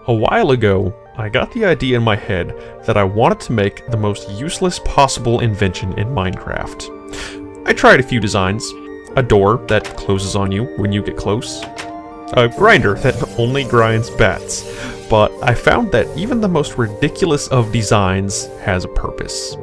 A while ago, I got the idea in my head that I wanted to make the most useless possible invention in Minecraft. I tried a few designs. A door that closes on you when you get close. A grinder that only grinds bats. But I found that even the most ridiculous of designs has a purpose.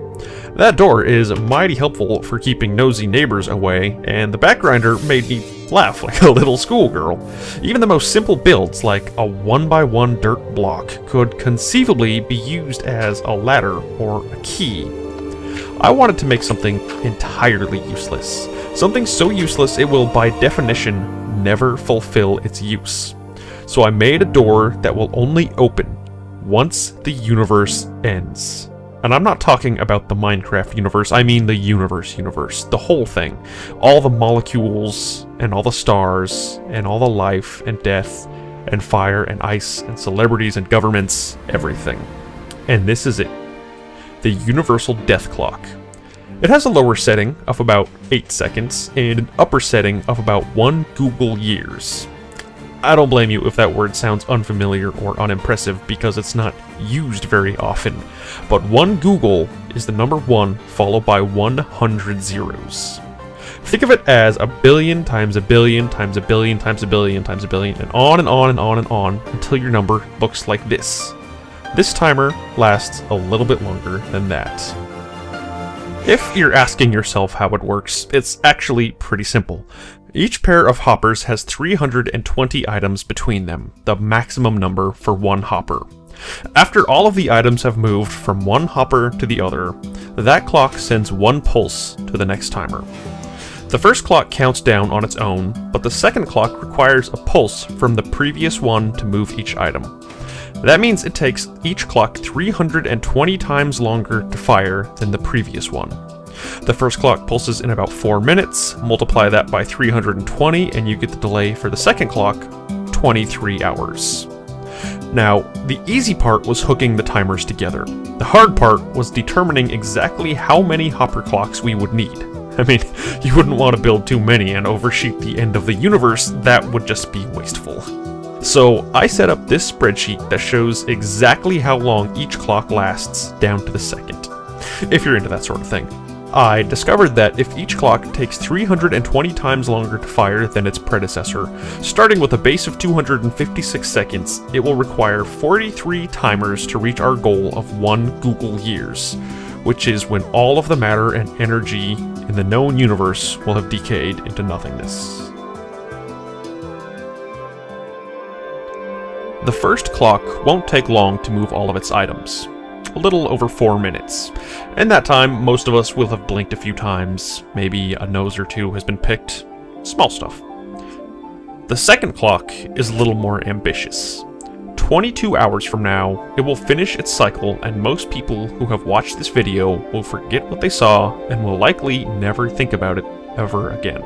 That door is mighty helpful for keeping nosy neighbors away, and the bat grinder made me laugh like a little schoolgirl. Even the most simple builds, like a 1x1 dirt block, could conceivably be used as a ladder or a key. I wanted to make something entirely useless. Something so useless it will, by definition, never fulfill its use. So I made a door that will only open once the universe ends. And I'm not talking about the Minecraft universe, I mean the universe, the whole thing. All the molecules, and all the stars, and all the life, and death, and fire, and ice, and celebrities, and governments, everything. And this is it. The universal death clock. It has a lower setting of about 8 seconds, and an upper setting of about 1 Google years. I don't blame you if that word sounds unfamiliar or unimpressive because it's not used very often, but 1 Google is the number 1 followed by 100 zeros. Think of it as a billion times a billion times a billion times a billion times a billion, and on and on and on and on until your number looks like this. This timer lasts a little bit longer than that. If you're asking yourself how it works, it's actually pretty simple. Each pair of hoppers has 320 items between them, the maximum number for one hopper. After all of the items have moved from one hopper to the other, that clock sends 1 pulse to the next timer. The first clock counts down on its own, but the second clock requires a pulse from the previous one to move each item. That means it takes each clock 320 times longer to fire than the previous one. The first clock pulses in about 4 minutes, multiply that by 320 and you get the delay for the second clock, 23 hours. Now, the easy part was hooking the timers together. The hard part was determining exactly how many hopper clocks we would need. I mean, you wouldn't want to build too many and overshoot the end of the universe, that would just be wasteful. So I set up this spreadsheet that shows exactly how long each clock lasts down to the second. If you're into that sort of thing. I discovered that if each clock takes 320 times longer to fire than its predecessor, starting with a base of 256 seconds, it will require 43 timers to reach our goal of 1 Google years, which is when all of the matter and energy in the known universe will have decayed into nothingness. The first clock won't take long to move all of its items. A little over 4 minutes. In that time, most of us will have blinked a few times, maybe a nose or two has been picked. Small stuff. The second clock is a little more ambitious. 22 hours from now, it will finish its cycle, and most people who have watched this video will forget what they saw and will likely never think about it ever again.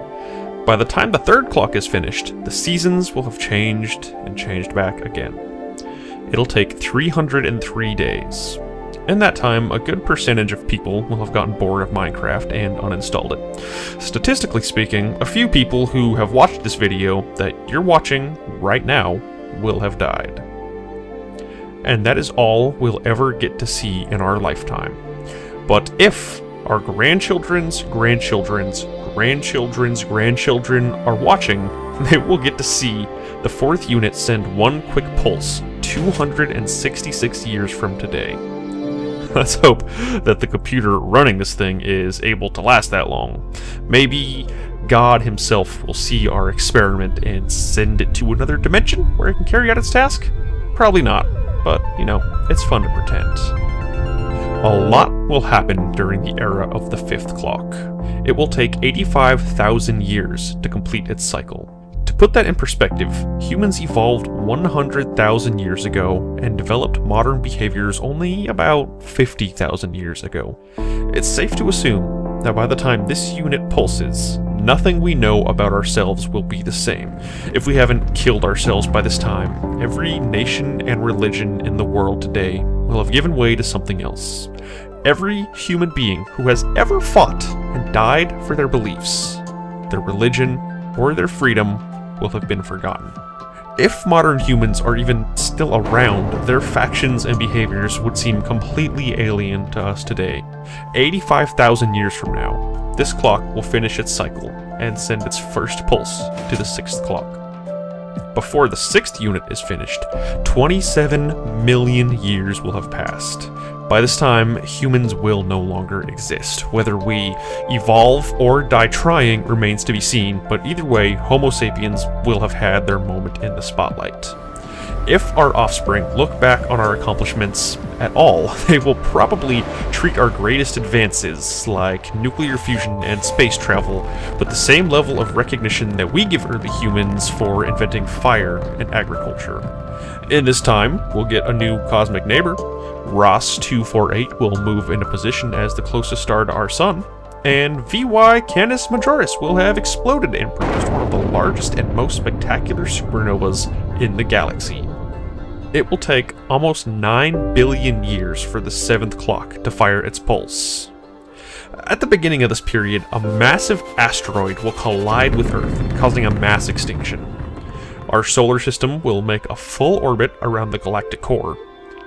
By the time the third clock is finished, the seasons will have changed and changed back again. It'll take 303 days. In that time, a good percentage of people will have gotten bored of Minecraft and uninstalled it. Statistically speaking, a few people who have watched this video that you're watching right now will have died. And that is all we'll ever get to see in our lifetime. But if our grandchildren's grandchildren's grandchildren's grandchildren are watching, they will get to see the 4th unit send 1 quick pulse 266 years from today. Let's hope that the computer running this thing is able to last that long. Maybe God himself will see our experiment and send it to another dimension where it can carry out its task? Probably not, but, you know, it's fun to pretend. A lot will happen during the era of the 5th clock. It will take 85,000 years to complete its cycle. To put that in perspective, humans evolved 100,000 years ago and developed modern behaviors only about 50,000 years ago. It's safe to assume that by the time this unit pulses, nothing we know about ourselves will be the same. If we haven't killed ourselves by this time, every nation and religion in the world today will have given way to something else. Every human being who has ever fought and died for their beliefs, their religion, or their freedom will have been forgotten. If modern humans are even still around, their factions and behaviors would seem completely alien to us today. 85,000 years from now, this clock will finish its cycle and send its first pulse to the 6th clock. Before the 6th unit is finished, 27 million years will have passed. By this time, humans will no longer exist. Whether we evolve or die trying remains to be seen, but either way, Homo sapiens will have had their moment in the spotlight. If our offspring look back on our accomplishments at all, they will probably treat our greatest advances, like nuclear fusion and space travel, with the same level of recognition that we give early humans for inventing fire and agriculture. In this time, we'll get a new cosmic neighbor. Ross 248 will move into position as the closest star to our sun, and VY Canis Majoris will have exploded and produced one of the largest and most spectacular supernovas in the galaxy. It will take almost 9 billion years for the 7th clock to fire its pulse. At the beginning of this period, a massive asteroid will collide with Earth, causing a mass extinction. Our solar system will make a full orbit around the galactic core,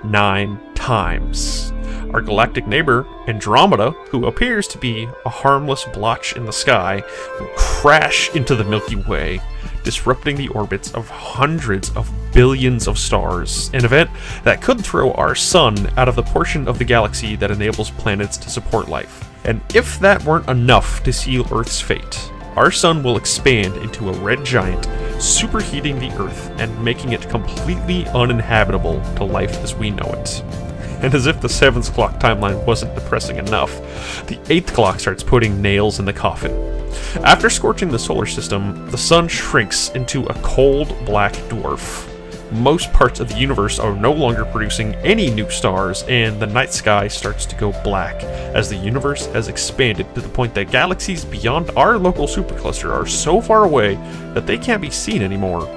9 times. Our galactic neighbor, Andromeda, who appears to be a harmless blotch in the sky, will crash into the Milky Way, disrupting the orbits of hundreds of billions of stars, an event that could throw our sun out of the portion of the galaxy that enables planets to support life. And if that weren't enough to seal Earth's fate, our sun will expand into a red giant, superheating the Earth and making it completely uninhabitable to life as we know it. And as if the 7th clock timeline wasn't depressing enough, the 8th clock starts putting nails in the coffin. After scorching the solar system, the sun shrinks into a cold black dwarf. Most parts of the universe are no longer producing any new stars, and the night sky starts to go black as the universe has expanded to the point that galaxies beyond our local supercluster are so far away that they can't be seen anymore.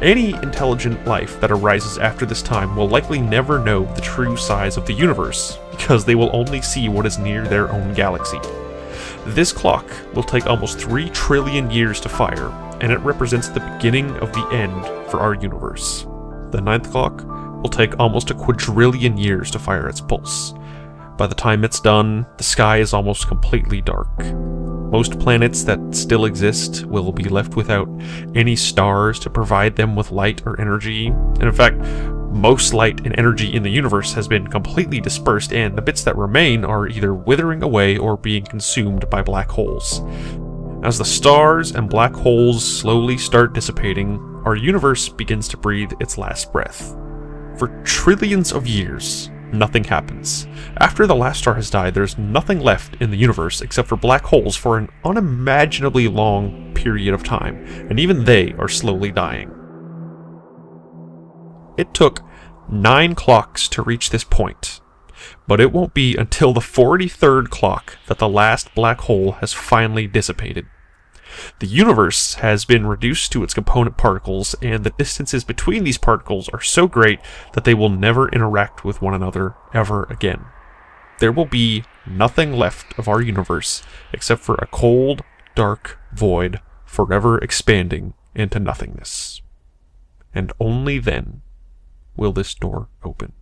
Any intelligent life that arises after this time will likely never know the true size of the universe, because they will only see what is near their own galaxy. This clock will take almost 3 trillion years to fire, and it represents the beginning of the end for our universe. The 9th clock will take almost a quadrillion years to fire its pulse. By the time it's done, the sky is almost completely dark. Most planets that still exist will be left without any stars to provide them with light or energy, and in fact, most light and energy in the universe has been completely dispersed, and the bits that remain are either withering away or being consumed by black holes. As the stars and black holes slowly start dissipating, our universe begins to breathe its last breath. For trillions of years, nothing happens. After the last star has died, there's nothing left in the universe except for black holes for an unimaginably long period of time, and even they are slowly dying. It took 9 clocks to reach this point, but it won't be until the 43rd clock that the last black hole has finally dissipated. The universe has been reduced to its component particles, and the distances between these particles are so great that they will never interact with one another ever again. There will be nothing left of our universe except for a cold, dark void forever expanding into nothingness. And only then will this door open.